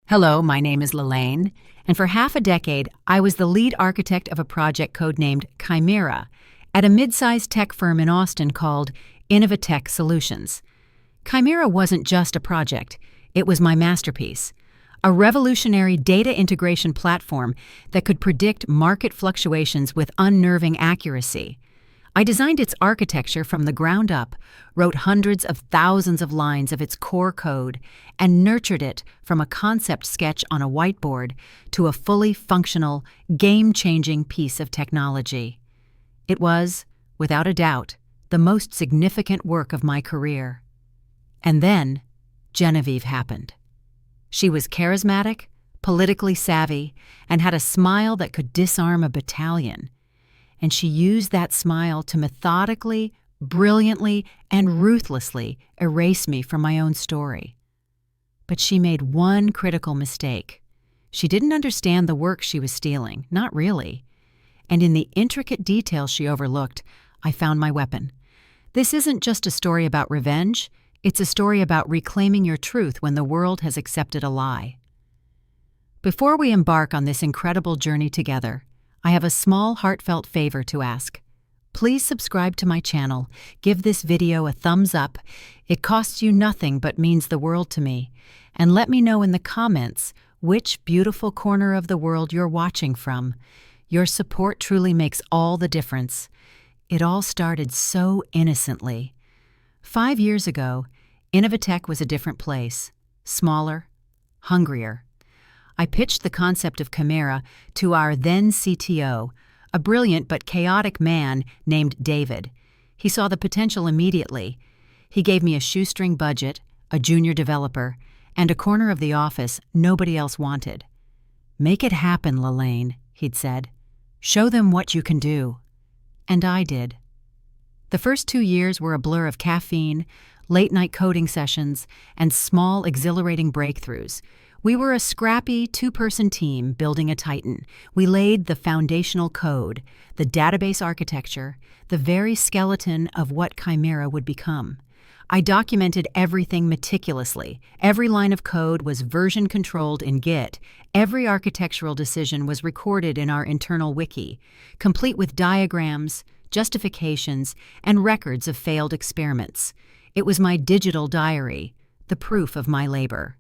Hello, my name is Lelaine, and for half a decade, I was the lead architect of a project codenamed Chimera at a mid-sized tech firm in Austin called Innovatech Solutions. Chimera wasn't just a project, it was my masterpiece, a revolutionary data integration platform that could predict market fluctuations with unnerving accuracy. I designed its architecture from the ground up, wrote hundreds of thousands of lines of its core code, and nurtured it from a concept sketch on a whiteboard to a fully functional, game-changing piece of technology. It was, without a doubt, the most significant work of my career. And then, Genevieve happened. She was charismatic, politically savvy, and had a smile that could disarm a battalion. And she used that smile to methodically, brilliantly, and ruthlessly erase me from my own story. But she made one critical mistake. She didn't understand the work she was stealing, not really. And in the intricate details she overlooked, I found my weapon. This isn't just a story about revenge, it's a story about reclaiming your truth when the world has accepted a lie. Before we embark on this incredible journey together, I have a small heartfelt favor to ask. Please subscribe to my channel, give this video a thumbs up, it costs you nothing but means the world to me, and let me know in the comments which beautiful corner of the world you're watching from. Your support truly makes all the difference. It all started so innocently. 5 years ago, Innovatech was a different place, smaller, hungrier. I pitched the concept of Chimera to our then CTO, a brilliant but chaotic man named David. He saw the potential immediately. He gave me a shoestring budget, a junior developer, and a corner of the office nobody else wanted. "Make it happen, Lelaine," he'd said. "Show them what you can do." And I did. The first 2 years were a blur of caffeine, late-night coding sessions, and small, exhilarating breakthroughs. We were a scrappy, two-person team building a titan. We laid the foundational code, the database architecture, the very skeleton of what Chimera would become. I documented everything meticulously. Every line of code was version-controlled in Git. Every architectural decision was recorded in our internal wiki, complete with diagrams, justifications, and records of failed experiments. It was my digital diary, the proof of my labor.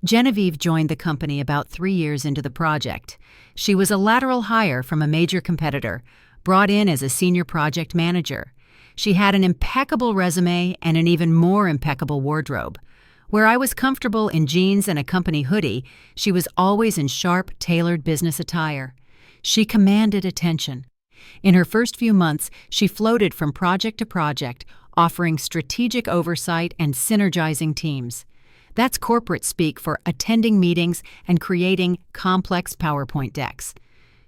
Genevieve joined the company about 3 years into the project. She was a lateral hire from a major competitor, brought in as a senior project manager. She had an impeccable resume and an even more impeccable wardrobe. Where I was comfortable in jeans and a company hoodie, she was always in sharp, tailored business attire. She commanded attention. In her first few months, she floated from project to project, offering strategic oversight and synergizing teams. That's corporate speak for attending meetings and creating complex PowerPoint decks.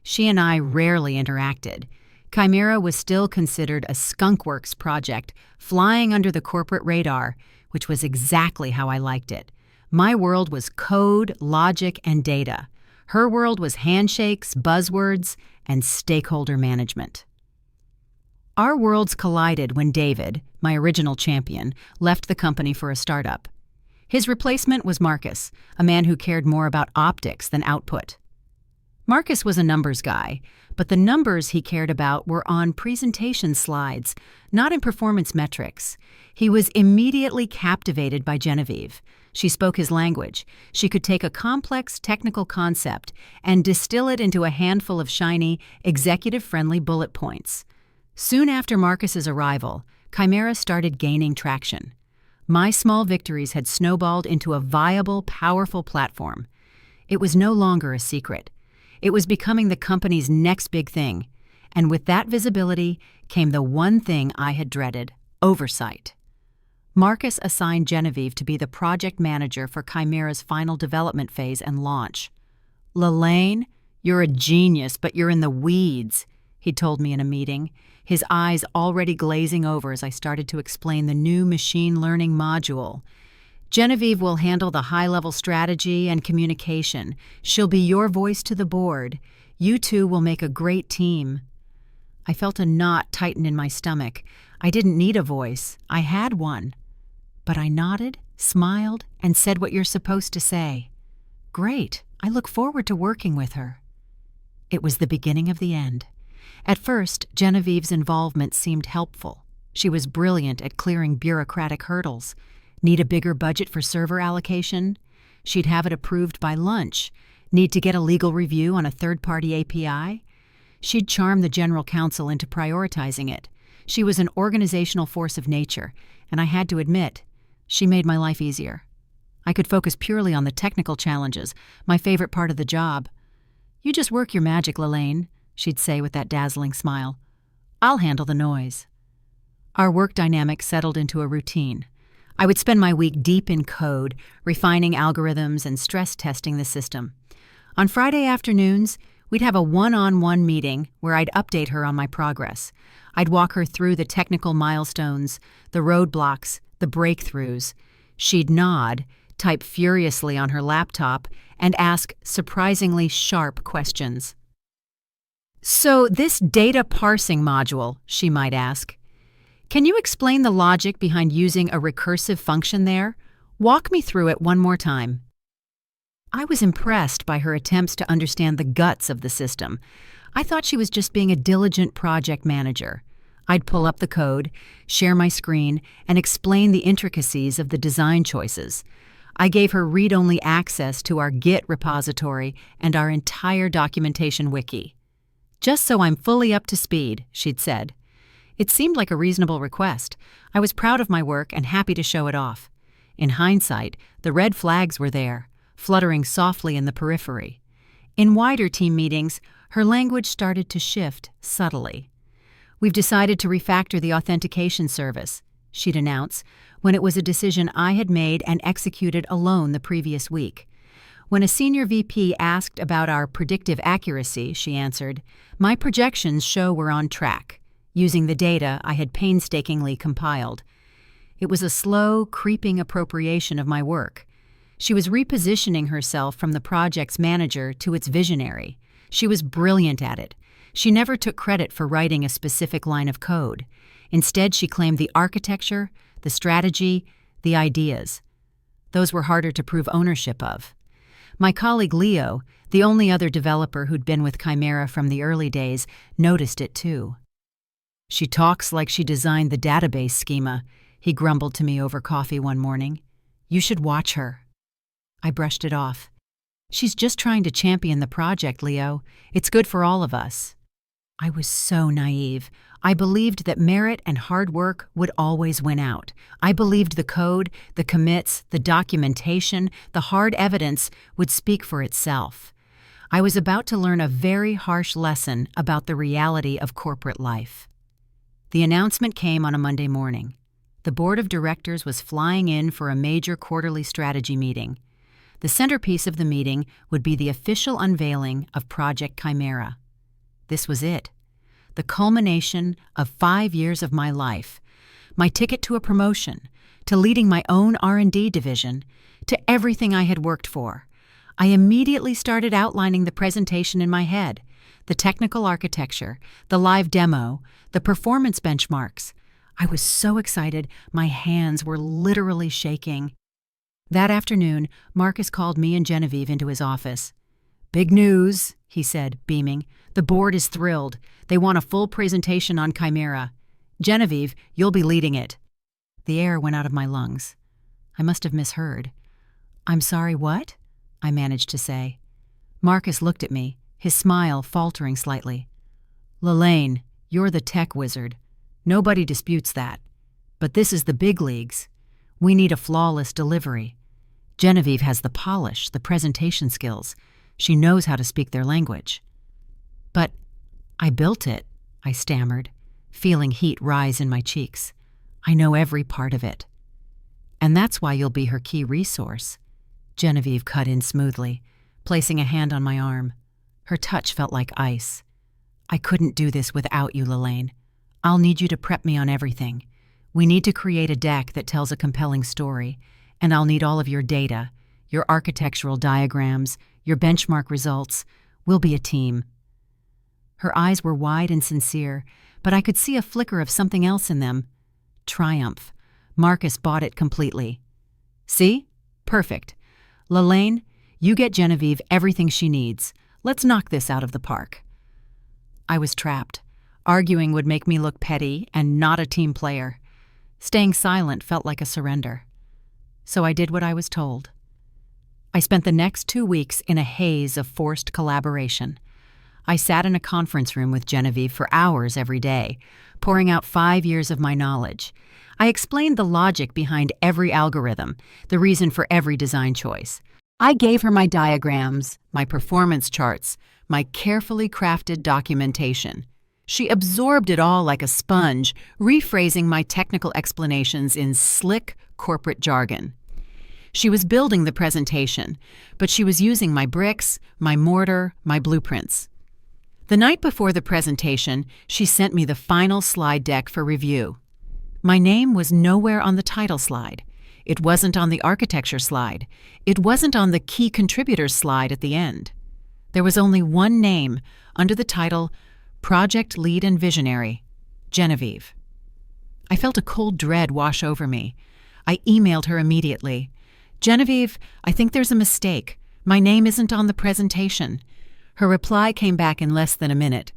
She and I rarely interacted. Chimera was still considered a skunkworks project, flying under the corporate radar, which was exactly how I liked it. My world was code, logic, and data. Her world was handshakes, buzzwords, and stakeholder management. Our worlds collided when David, my original champion, left the company for a startup. His replacement was Marcus, a man who cared more about optics than output. Marcus was a numbers guy, but the numbers he cared about were on presentation slides, not in performance metrics. He was immediately captivated by Genevieve. She spoke his language. She could take a complex technical concept and distill it into a handful of shiny, executive-friendly bullet points. Soon after Marcus's arrival, Chimera started gaining traction. My small victories had snowballed into a viable, powerful platform. It was no longer a secret. It was becoming the company's next big thing. And with that visibility came the one thing I had dreaded: oversight. Marcus assigned Genevieve to be the project manager for Chimera's final development phase and launch. "Lelaine, you're a genius, but you're in the weeds," he told me in a meeting, his eyes already glazing over as I started to explain the new machine learning module. "Genevieve will handle the high-level strategy and communication. She'll be your voice to the board. You two will make a great team." I felt a knot tighten in my stomach. I didn't need a voice. I had one. But I nodded, smiled, and said what you're supposed to say. Great. I look forward to working with her. It was the beginning of the end. At first, Genevieve's involvement seemed helpful. She was brilliant at clearing bureaucratic hurdles. Need a bigger budget for server allocation? She'd have it approved by lunch. Need to get a legal review on a third-party API? She'd charm the general counsel into prioritizing it. She was an organizational force of nature, and I had to admit, she made my life easier. I could focus purely on the technical challenges, my favorite part of the job. "You just work your magic, Lelaine," she'd say with that dazzling smile. "I'll handle the noise." Our work dynamic settled into a routine. I would spend my week deep in code, refining algorithms and stress testing the system. On Friday afternoons, we'd have a one-on-one meeting where I'd update her on my progress. I'd walk her through the technical milestones, the roadblocks, the breakthroughs. She'd nod, type furiously on her laptop, and ask surprisingly sharp questions. "So this data parsing module," she might ask, "can you explain the logic behind using a recursive function there? Walk me through it one more time." I was impressed by her attempts to understand the guts of the system. I thought she was just being a diligent project manager. I'd pull up the code, share my screen, and explain the intricacies of the design choices. I gave her read-only access to our Git repository and our entire documentation wiki. "Just so I'm fully up to speed," she'd said. It seemed like a reasonable request. I was proud of my work and happy to show it off. In hindsight, the red flags were there, fluttering softly in the periphery. In wider team meetings, her language started to shift subtly. "We've decided to refactor the authentication service," she'd announce, when it was a decision I had made and executed alone the previous week. When a senior VP asked about our predictive accuracy, she answered, "My projections show we're on track," using the data I had painstakingly compiled. It was a slow, creeping appropriation of my work. She was repositioning herself from the project's manager to its visionary. She was brilliant at it. She never took credit for writing a specific line of code. Instead, she claimed the architecture, the strategy, the ideas. Those were harder to prove ownership of. My colleague Leo, the only other developer who'd been with Chimera from the early days, noticed it too. "She talks like she designed the database schema," he grumbled to me over coffee one morning. "You should watch her." I brushed it off. "She's just trying to champion the project, Leo. It's good for all of us." I was so naive. I believed that merit and hard work would always win out. I believed the code, the commits, the documentation, the hard evidence would speak for itself. I was about to learn a very harsh lesson about the reality of corporate life. The announcement came on a Monday morning. The board of directors was flying in for a major quarterly strategy meeting. The centerpiece of the meeting would be the official unveiling of Project Chimera. This was it. The culmination of 5 years of my life. My ticket to a promotion, to leading my own R&D division, to everything I had worked for. I immediately started outlining the presentation in my head, the technical architecture, the live demo, the performance benchmarks. I was so excited, my hands were literally shaking. That afternoon, Marcus called me and Genevieve into his office. "Big news," he said, beaming. "The board is thrilled. They want a full presentation on Chimera. Genevieve, you'll be leading it." The air went out of my lungs. I must have misheard. "I'm sorry, what?" I managed to say. Marcus looked at me, his smile faltering slightly. "Lelaine, you're the tech wizard. Nobody disputes that. But this is the big leagues. We need a flawless delivery. Genevieve has the polish, the presentation skills. She knows how to speak their language." "But I built it," I stammered, feeling heat rise in my cheeks. "I know every part of it." "And that's why you'll be her key resource," Genevieve cut in smoothly, placing a hand on my arm. Her touch felt like ice. "I couldn't do this without you, Lelaine. I'll need you to prep me on everything. We need to create a deck that tells a compelling story, and I'll need all of your data, your architectural diagrams, your benchmark results. We'll be a team." Her eyes were wide and sincere, but I could see a flicker of something else in them. Triumph. Marcus bought it completely. "See? Perfect. Lelaine, You get Genevieve everything she needs. Let's knock this out of the park." I was trapped. Arguing would make me look petty and not a team player. Staying silent felt like a surrender. So I did what I was told. I spent the next 2 weeks in a haze of forced collaboration. I sat in a conference room with Genevieve for hours every day, pouring out 5 years of my knowledge. I explained the logic behind every algorithm, the reason for every design choice. I gave her my diagrams, my performance charts, my carefully crafted documentation. She absorbed it all like a sponge, rephrasing my technical explanations in slick corporate jargon. She was building the presentation, but she was using my bricks, my mortar, my blueprints. The night before the presentation, she sent me the final slide deck for review. My name was nowhere on the title slide. It wasn't on the architecture slide. It wasn't on the key contributors slide at the end. There was only one name under the title Project Lead and Visionary, Genevieve. I felt a cold dread wash over me. I emailed her immediately. "Genevieve, I think there's a mistake. My name isn't on the presentation." Her reply came back in less than a minute.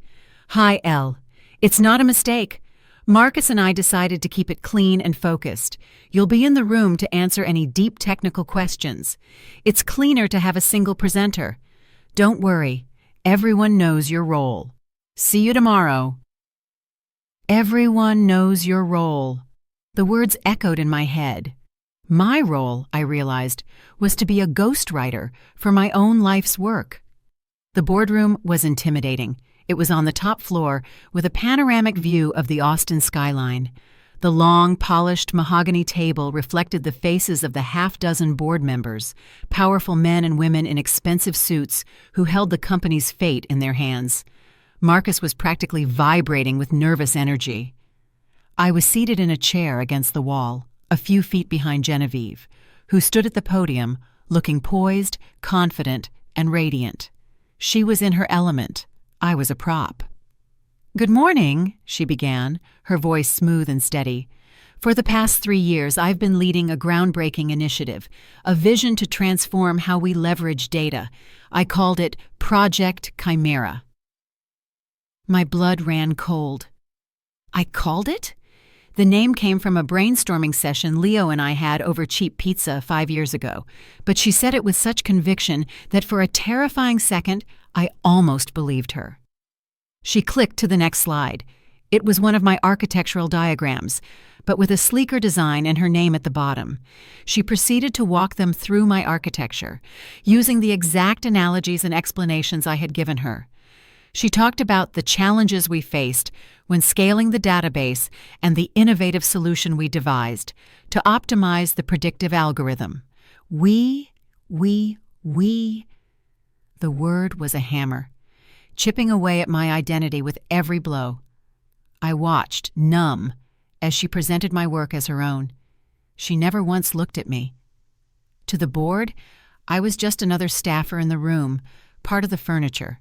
"Hi, Elle. It's not a mistake. Marcus and I decided to keep it clean and focused. You'll be in the room to answer any deep technical questions. It's cleaner to have a single presenter. Don't worry. Everyone knows your role. See you tomorrow." Everyone knows your role. The words echoed in my head. My role, I realized, was to be a ghostwriter for my own life's work. The boardroom was intimidating. It was on the top floor with a panoramic view of the Austin skyline. The long, polished mahogany table reflected the faces of the half-dozen board members, powerful men and women in expensive suits who held the company's fate in their hands. Marcus was practically vibrating with nervous energy. I was seated in a chair against the wall, a few feet behind Genevieve, who stood at the podium, looking poised, confident, and radiant. She was in her element. I was a prop. "Good morning," she began, her voice smooth and steady. "For the past 3 years, I've been leading a groundbreaking initiative, a vision to transform how we leverage data. I called it Project Chimera." My blood ran cold. I called it? The name came from a brainstorming session Leo and I had over cheap pizza 5 years ago, but she said it with such conviction that for a terrifying second, I almost believed her. She clicked to the next slide. It was one of my architectural diagrams, but with a sleeker design and her name at the bottom. She proceeded to walk them through my architecture, using the exact analogies and explanations I had given her. She talked about the challenges we faced when scaling the database and the innovative solution we devised to optimize the predictive algorithm. We. The word was a hammer, chipping away at my identity with every blow. I watched, numb, as she presented my work as her own. She never once looked at me. To the board, I was just another staffer in the room, part of the furniture.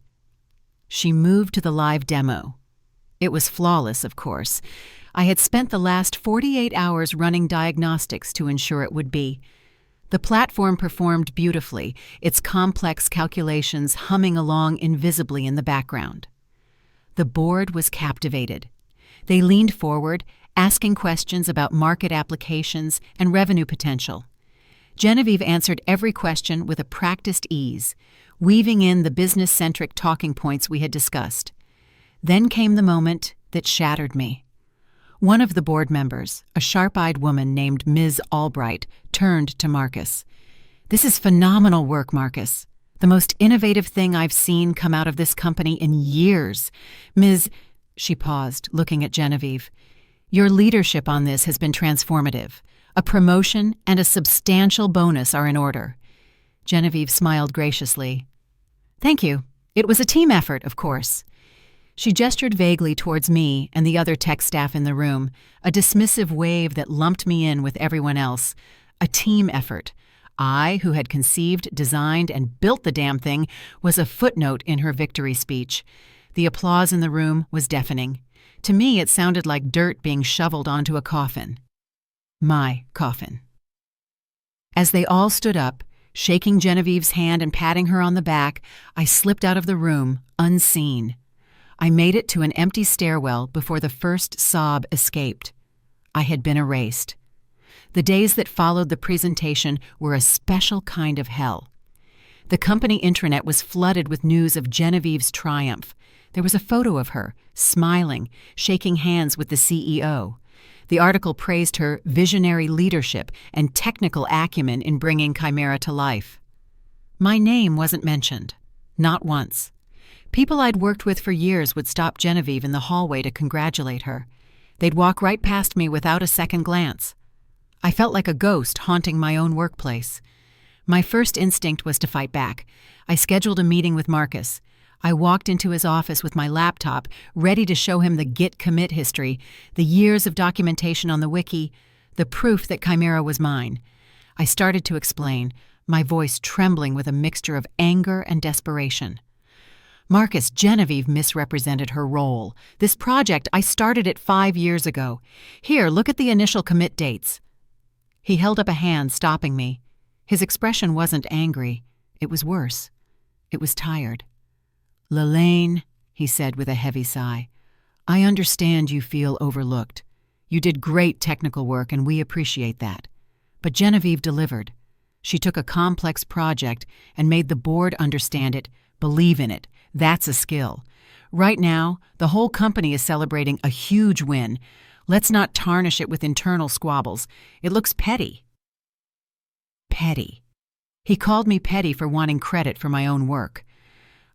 She moved to the live demo. It was flawless, of course. I had spent the last 48 hours running diagnostics to ensure it would be. The platform performed beautifully, its complex calculations humming along invisibly in the background. The board was captivated. They leaned forward, asking questions about market applications and revenue potential. Genevieve answered every question with a practiced ease, weaving in the business-centric talking points we had discussed. Then came the moment that shattered me. One of the board members, a sharp-eyed woman named Ms. Albright, turned to Marcus. "This is phenomenal work, Marcus. The most innovative thing I've seen come out of this company in years. Ms." She paused, looking at Genevieve. "Your leadership on this has been transformative. A promotion and a substantial bonus are in order." Genevieve smiled graciously. "Thank you. It was a team effort, of course." She gestured vaguely towards me and the other tech staff in the room, a dismissive wave that lumped me in with everyone else. A team effort. I, who had conceived, designed, and built the damn thing, was a footnote in her victory speech. The applause in the room was deafening. To me, it sounded like dirt being shoveled onto a coffin. My coffin. As they all stood up, Shaking Genevieve's hand and patting her on the back, I slipped out of the room, unseen. I made it to an empty stairwell before the first sob escaped. I had been erased. The days that followed the presentation were a special kind of hell. The company intranet was flooded with news of Genevieve's triumph. There was a photo of her, smiling, shaking hands with the CEO. The article praised her visionary leadership and technical acumen in bringing Chimera to life. My name wasn't mentioned. Not once. People I'd worked with for years would stop Genevieve in the hallway to congratulate her. They'd walk right past me without a second glance. I felt like a ghost haunting my own workplace. My first instinct was to fight back. I scheduled a meeting with Marcus. I walked into his office with my laptop, ready to show him the Git commit history, the years of documentation on the wiki, the proof that Chimera was mine. I started to explain, my voice trembling with a mixture of anger and desperation. Marcus, Genevieve misrepresented her role. This project, I started it 5 years ago. Here, look at the initial commit dates. He held up a hand, stopping me. His expression wasn't angry. It was worse. It was tired. "Lelaine," he said with a heavy sigh, "I understand you feel overlooked. You did great technical work, and we appreciate that. But Genevieve delivered. She took a complex project and made the board understand it, believe in it. That's a skill. Right now, the whole company is celebrating a huge win. Let's not tarnish it with internal squabbles. It looks petty." Petty. He called me petty for wanting credit for my own work.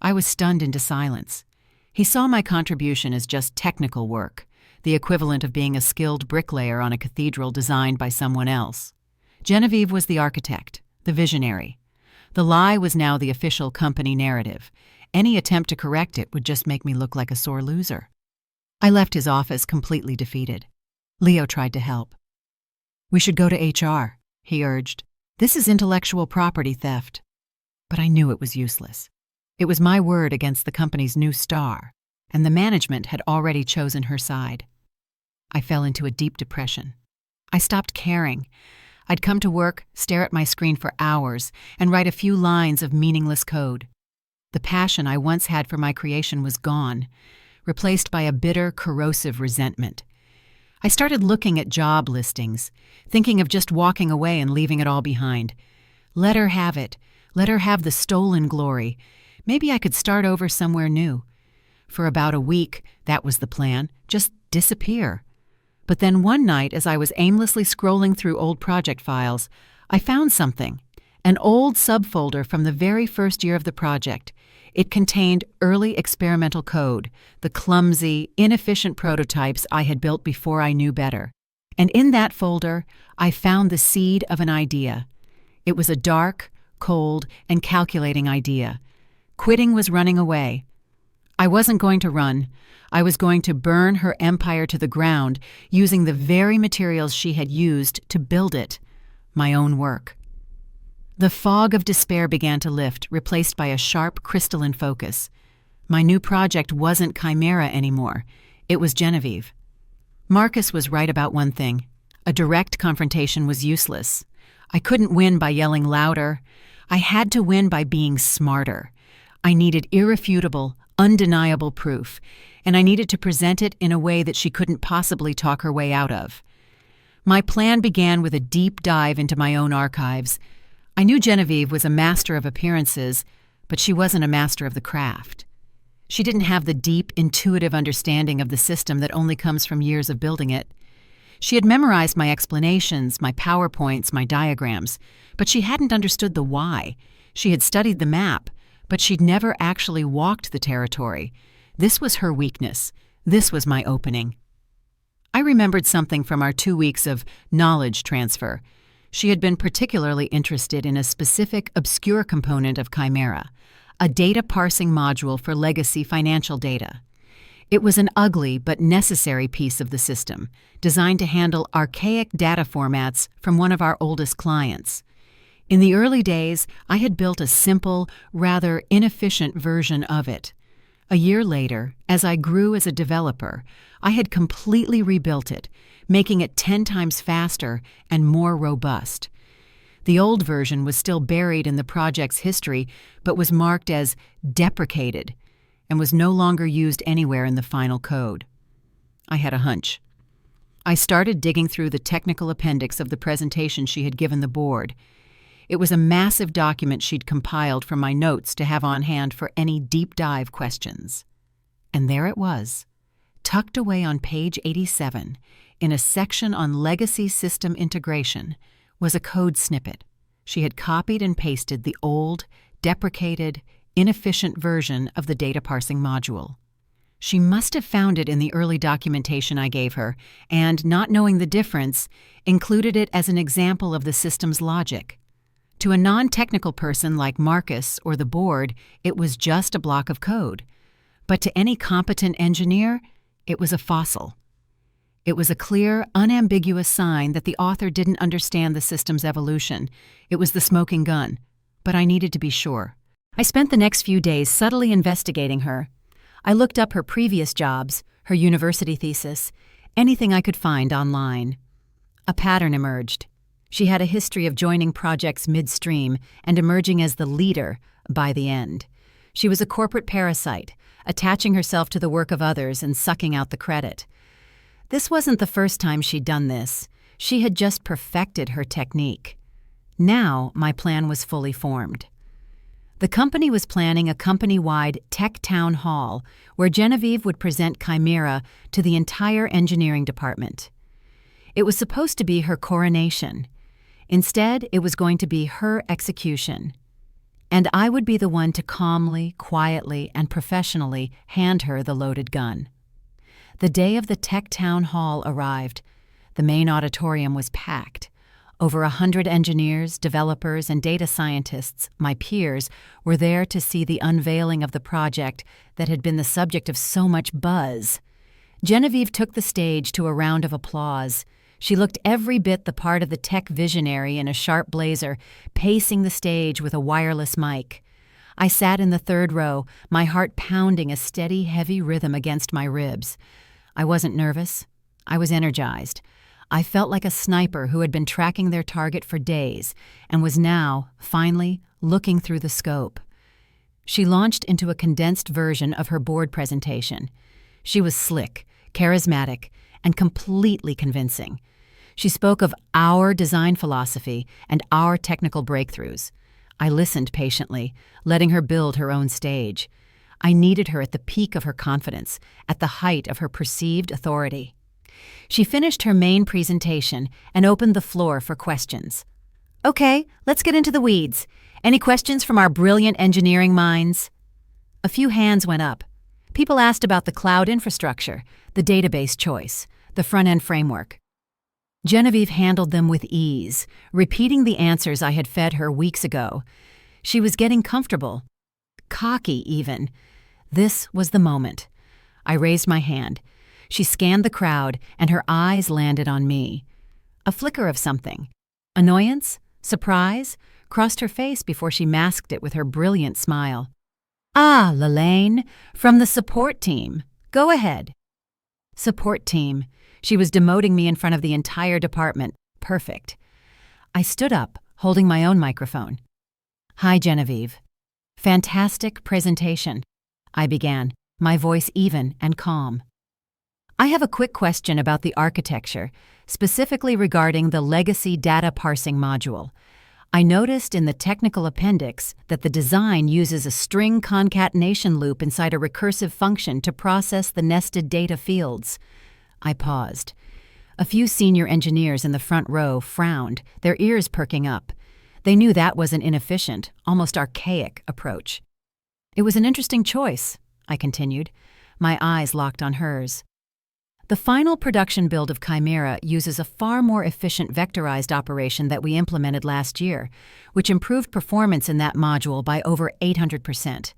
I was stunned into silence. He saw my contribution as just technical work, the equivalent of being a skilled bricklayer on a cathedral designed by someone else. Genevieve was the architect, the visionary. The lie was now the official company narrative. Any attempt to correct it would just make me look like a sore loser. I left his office completely defeated. Leo tried to help. "We should go to HR," he urged. "This is intellectual property theft." But I knew it was useless. It was my word against the company's new star, and the management had already chosen her side. I fell into a deep depression. I stopped caring. I'd come to work, stare at my screen for hours, and write a few lines of meaningless code. The passion I once had for my creation was gone, replaced by a bitter, corrosive resentment. I started looking at job listings, thinking of just walking away and leaving it all behind. Let her have it. Let her have the stolen glory. Maybe I could start over somewhere new. For about a week, that was the plan, just disappear. But then one night, as I was aimlessly scrolling through old project files, I found something, an old subfolder from the very first year of the project. It contained early experimental code, the clumsy, inefficient prototypes I had built before I knew better. And in that folder, I found the seed of an idea. It was a dark, cold, and calculating idea. Quitting was running away. I wasn't going to run. I was going to burn her empire to the ground using the very materials she had used to build it, my own work. The fog of despair began to lift, replaced by a sharp, crystalline focus. My new project wasn't Chimera anymore. It was Genevieve. Marcus was right about one thing. A direct confrontation was useless. I couldn't win by yelling louder. I had to win by being smarter. I needed irrefutable, undeniable proof, and I needed to present it in a way that she couldn't possibly talk her way out of. My plan began with a deep dive into my own archives. I knew Genevieve was a master of appearances, but she wasn't a master of the craft. She didn't have the deep, intuitive understanding of the system that only comes from years of building it. She had memorized my explanations, my PowerPoints, my diagrams, but she hadn't understood the why. She had studied the map, but she'd never actually walked the territory. This was her weakness. This was my opening. I remembered something from our 2 weeks of knowledge transfer. She had been particularly interested in a specific, obscure component of Chimera, a data parsing module for legacy financial data. It was an ugly but necessary piece of the system, designed to handle archaic data formats from one of our oldest clients. In the early days, I had built a simple, rather inefficient version of it. A year later, as I grew as a developer, I had completely rebuilt it, making it 10 times faster and more robust. The old version was still buried in the project's history, but was marked as deprecated and was no longer used anywhere in the final code. I had a hunch. I started digging through the technical appendix of the presentation she had given the board. It was a massive document she'd compiled from my notes to have on hand for any deep dive questions. And there it was, tucked away on page 87, in a section on legacy system integration, was a code snippet. She had copied and pasted the old, deprecated, inefficient version of the data parsing module. She must have found it in the early documentation I gave her, and, not knowing the difference, included it as an example of the system's logic. To a non-technical person like Marcus or the board, it was just a block of code. But to any competent engineer, it was a fossil. It was a clear, unambiguous sign that the author didn't understand the system's evolution. It was the smoking gun. But I needed to be sure. I spent the next few days subtly investigating her. I looked up her previous jobs, her university thesis, anything I could find online. A pattern emerged. She had a history of joining projects midstream and emerging as the leader by the end. She was a corporate parasite, attaching herself to the work of others and sucking out the credit. This wasn't the first time she'd done this. She had just perfected her technique. Now my plan was fully formed. The company was planning a company-wide tech town hall where Genevieve would present Chimera to the entire engineering department. It was supposed to be her coronation. Instead, it was going to be her execution. And I would be the one to calmly, quietly, and professionally hand her the loaded gun. The day of the tech town hall arrived. The main auditorium was packed. Over 100 engineers, developers, and data scientists, my peers, were there to see the unveiling of the project that had been the subject of so much buzz. Genevieve took the stage to a round of applause. She looked every bit the part of the tech visionary in a sharp blazer, pacing the stage with a wireless mic. I sat in the third row, my heart pounding a steady, heavy rhythm against my ribs. I wasn't nervous. I was energized. I felt like a sniper who had been tracking their target for days and was now, finally, looking through the scope. She launched into a condensed version of her board presentation. She was slick, charismatic, and completely convincing. She spoke of our design philosophy and our technical breakthroughs. I listened patiently, letting her build her own stage. I needed her at the peak of her confidence, at the height of her perceived authority. She finished her main presentation and opened the floor for questions. Okay, let's get into the weeds. Any questions from our brilliant engineering minds? A few hands went up. People asked about the cloud infrastructure, the database choice, the front-end framework. Genevieve handled them with ease, repeating the answers I had fed her weeks ago. She was getting comfortable, cocky even. This was the moment. I raised my hand. She scanned the crowd, and her eyes landed on me. A flicker of something. Annoyance? Surprise? Crossed her face before she masked it with her brilliant smile. Ah, Lelaine, from the support team. Go ahead. Support team. She was demoting me in front of the entire department. Perfect. I stood up, holding my own microphone. Hi, Genevieve. Fantastic presentation. I began, my voice even and calm. I have a quick question about the architecture, specifically regarding the legacy data parsing module. I noticed in the technical appendix that the design uses a string concatenation loop inside a recursive function to process the nested data fields. I paused. A few senior engineers in the front row frowned, their ears perking up. They knew that was an inefficient, almost archaic approach. It was an interesting choice, I continued. My eyes locked on hers. The final production build of Chimera uses a far more efficient vectorized operation that we implemented last year, which improved performance in that module by over 800%.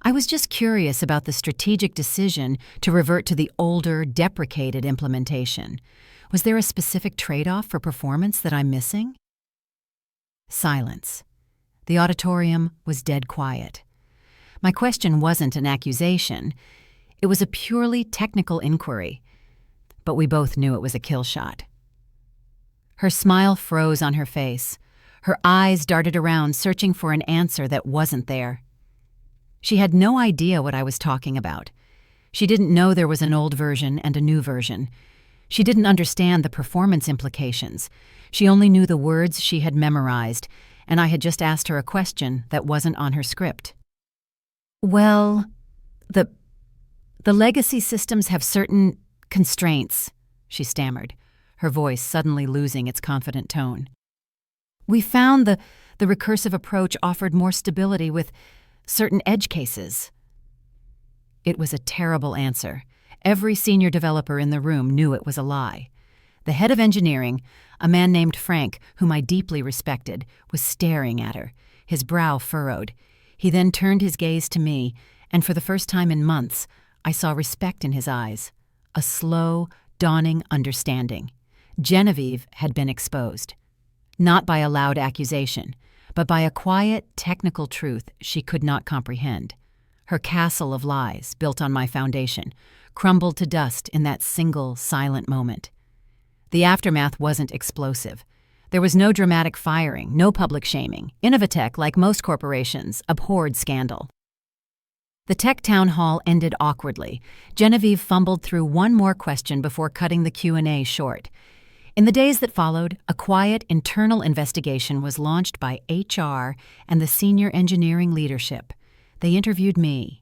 I was just curious about the strategic decision to revert to the older, deprecated implementation. Was there a specific trade-off for performance that I'm missing? Silence. The auditorium was dead quiet. My question wasn't an accusation. It was a purely technical inquiry. But we both knew it was a kill shot. Her smile froze on her face. Her eyes darted around, searching for an answer that wasn't there. She had no idea what I was talking about. She didn't know there was an old version and a new version. She didn't understand the performance implications. She only knew the words she had memorized, and I had just asked her a question that wasn't on her script. Well, the legacy systems have certain constraints, she stammered, her voice suddenly losing its confident tone. We found the recursive approach offered more stability with certain edge cases. It was a terrible answer. Every senior developer in the room knew it was a lie. The head of engineering, a man named Frank, whom I deeply respected, was staring at her, his brow furrowed. He then turned his gaze to me, and for the first time in months, I saw respect in his eyes, a slow, dawning understanding. Genevieve had been exposed. Not by a loud accusation, but by a quiet, technical truth she could not comprehend. Her castle of lies, built on my foundation, crumbled to dust in that single, silent moment. The aftermath wasn't explosive. There was no dramatic firing, no public shaming. Innovatech, like most corporations, abhorred scandal. The tech town hall ended awkwardly. Genevieve fumbled through one more question before cutting the Q&A short. In the days that followed, a quiet internal investigation was launched by HR and the senior engineering leadership. They interviewed me.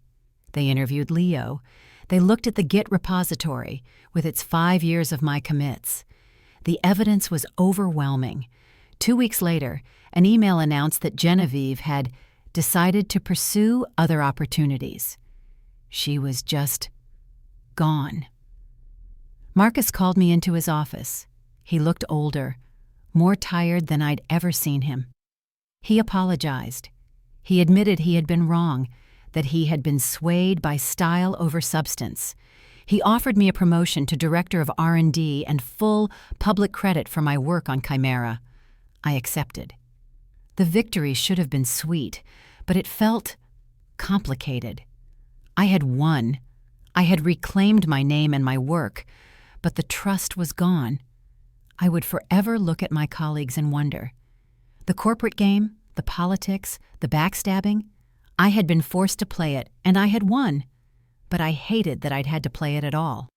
They interviewed Leo. They looked at the Git repository with its 5 years of my commits. The evidence was overwhelming. 2 weeks later, an email announced that Genevieve had decided to pursue other opportunities. She was just gone. Marcus called me into his office. He looked older, more tired than I'd ever seen him. He apologized. He admitted he had been wrong, that he had been swayed by style over substance. He offered me a promotion to Director of R&D and full public credit for my work on Chimera. I accepted. The victory should have been sweet, but it felt complicated. I had won. I had reclaimed my name and my work, but the trust was gone. I would forever look at my colleagues and wonder. The corporate game, the politics, the backstabbing, I had been forced to play it, and I had won. But I hated that I'd had to play it at all.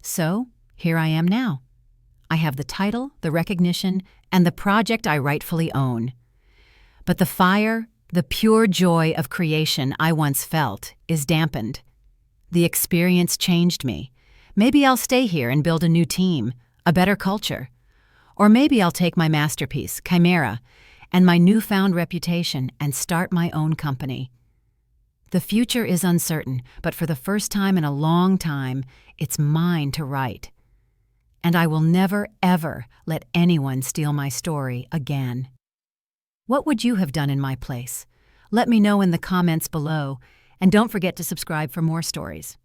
So, here I am now. I have the title, the recognition, and the project I rightfully own. But the fire, the pure joy of creation I once felt, is dampened. The experience changed me. Maybe I'll stay here and build a new team, a better culture. Or maybe I'll take my masterpiece, Chimera, and my newfound reputation and start my own company. The future is uncertain, but for the first time in a long time, it's mine to write. And I will never, ever let anyone steal my story again. What would you have done in my place? Let me know in the comments below, and don't forget to subscribe for more stories.